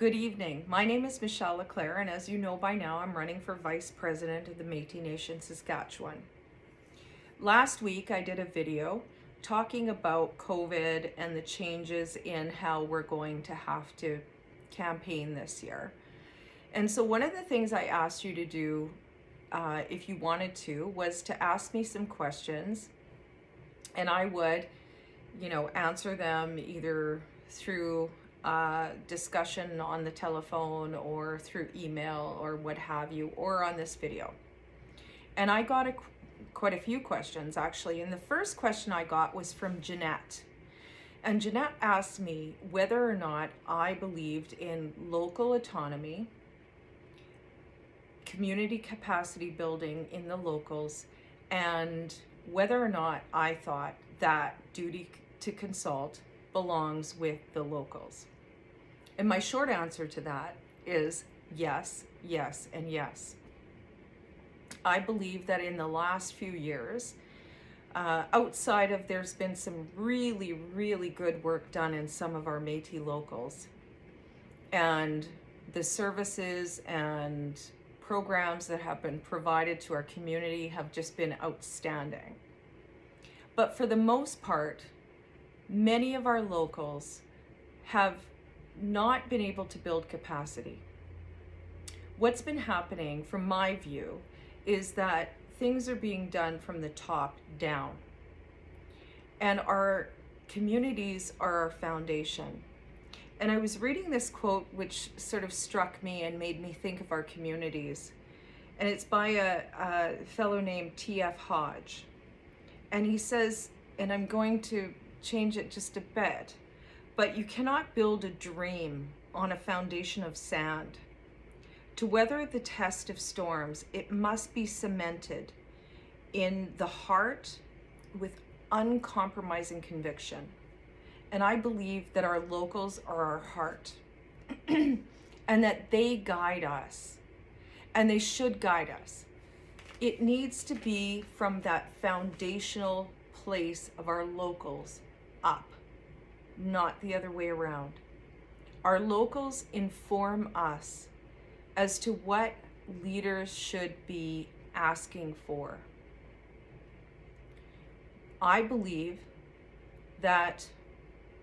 Good evening. My name is Michelle LeClair, and as you know by now, I'm running for Vice President of the Métis Nation, Saskatchewan. Last week, I did a video talking about COVID and the changes in how we're going to have to campaign this year. And so one of the things I asked you to do, if you wanted to, was to ask me some questions, and I would, answer them either through discussion on the telephone or through email or what have you, or on this video. And I got quite a few questions actually. And the first question I got was from Jennet. And Jennet asked me whether or not I believed in local autonomy, community capacity building in the locals, and whether or not I thought that duty to consult belongs with the locals. And my short answer to that is yes, yes, and yes. I believe that in the last few years, outside of there's been some really, really good work done in some of our Métis locals, and the services and programs that have been provided to our community have just been outstanding. But for the most part, many of our locals have not been able to build capacity. What's been happening, from my view, is that things are being done from the top down. And our communities are our foundation. And I was reading this quote which sort of struck me and made me think of our communities. And it's by a fellow named T.F. Hodge. And he says, and I'm going to change it just a bit, but you cannot build a dream on a foundation of sand. To weather the test of storms, it must be cemented in the heart with uncompromising conviction. And I believe that our locals are our heart and that they guide us, and they should guide us. It needs to be from that foundational place of our locals up, not the other way around. Our locals inform us as to what leaders should be asking for. I believe that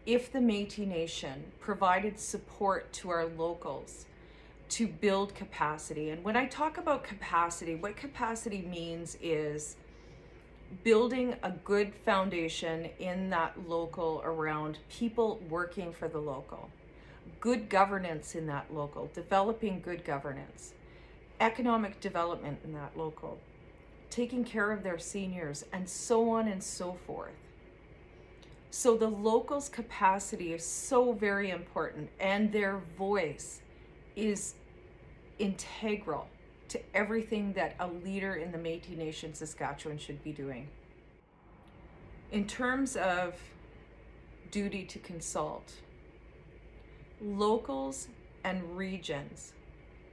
if the Métis Nation provided support to our locals to build capacity, and when I talk about capacity, what capacity means is building a good foundation in that local around people working for the local, good governance in that local, developing good governance, economic development in that local, taking care of their seniors, and so on and so forth. So the locals' capacity is so very important, and their voice is integral to everything that a leader in the Métis Nation Saskatchewan should be doing. In terms of duty to consult, locals and regions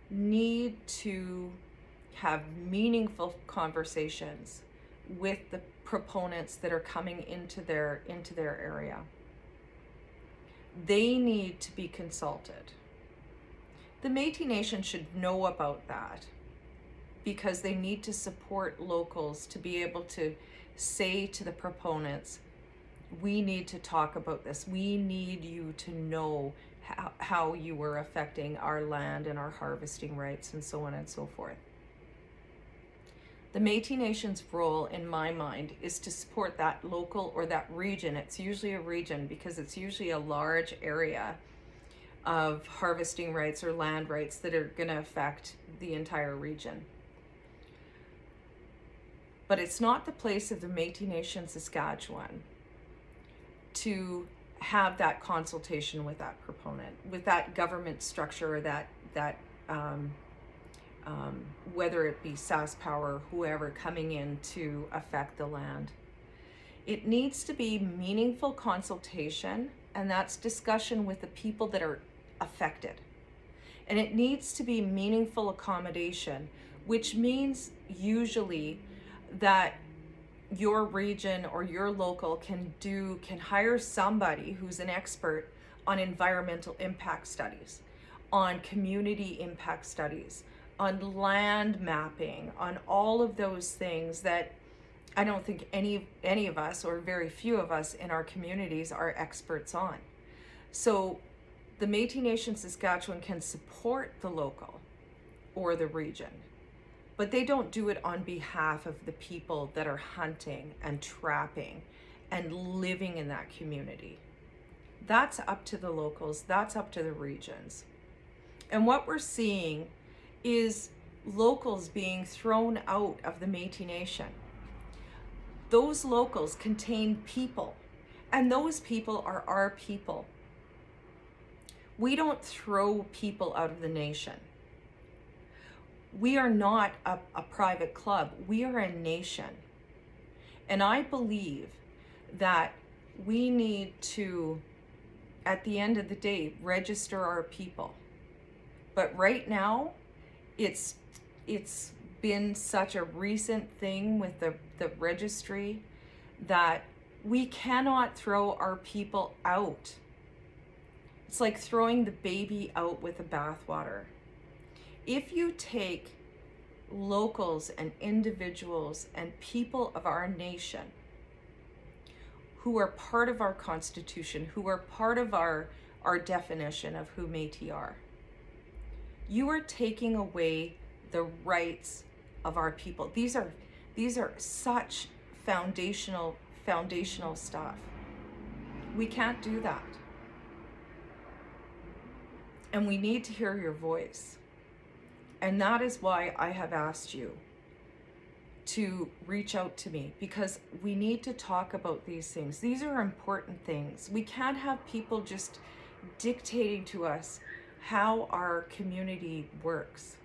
need to have meaningful conversations with the proponents that are coming into their area. They need to be consulted. The Métis Nation should know about that, because they need to support locals to be able to say to the proponents, we need to talk about this. We need you to know how you are affecting our land and our harvesting rights, and so on and so forth. The Métis Nation's role, in my mind, is to support that local or that region. It's usually a region because it's usually a large area of harvesting rights or land rights that are going to affect the entire region. But it's not the place of the Métis Nation Saskatchewan to have that consultation with that proponent, with that government structure, or that whether it be SaskPower or whoever coming in to affect the land. It needs to be meaningful consultation, and that's discussion with the people that are affected. And it needs to be meaningful accommodation, which means usually that your region or your local can hire somebody who's an expert on environmental impact studies, on community impact studies, on land mapping, on all of those things that I don't think any of us, or very few of us in our communities, are experts on. So the Métis Nation Saskatchewan can support the local or the region, but they don't do it on behalf of the people that are hunting and trapping and living in that community. That's up to the locals, that's up to the regions. And what we're seeing is locals being thrown out of the Métis Nation. Those locals contain people, and those people are our people. We don't throw people out of the nation. We are not a private club. We are a nation. And I believe that we need to, at the end of the day, register our people. But right now, it's been such a recent thing with the registry that we cannot throw our people out. It's like throwing the baby out with the bathwater. If you take locals and individuals and people of our nation who are part of our Constitution, who are part of our definition of who Métis are, you are taking away the rights of our people. These are such foundational stuff. We can't do that. And we need to hear your voice. And that is why I have asked you to reach out to me, because we need to talk about these things. These are important things. We can't have people just dictating to us how our community works,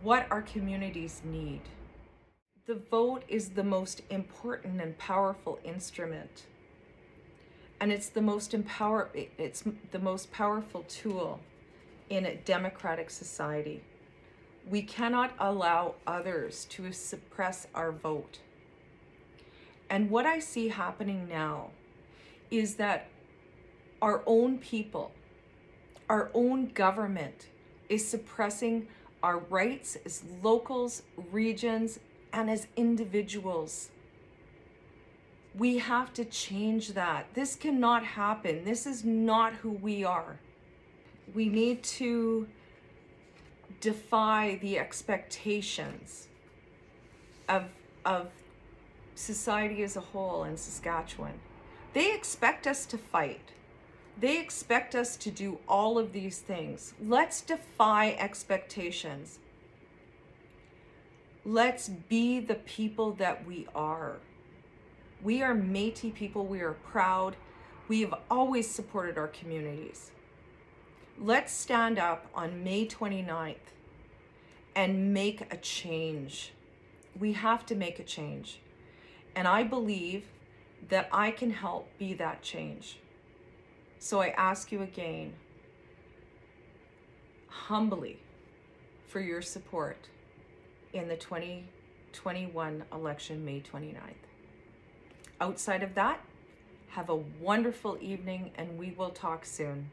what our communities need. The vote is the most important and powerful instrument, and it's the most powerful tool in a democratic society. We cannot allow others to suppress our vote. And what I see happening now is that our own people, our own government is suppressing our rights as locals, regions, and as individuals. We have to change that. This cannot happen. This is not who we are. We need to defy the expectations of society as a whole in Saskatchewan. They expect us to fight. They expect us to do all of these things. Let's defy expectations. Let's be the people that we are. We are Métis people. We are proud. We have always supported our communities. Let's stand up on May 29th and make a change. We have to make a change. And I believe that I can help be that change. So I ask you again, humbly, for your support in the 2021 election, May 29th. Outside of that, have a wonderful evening, and we will talk soon.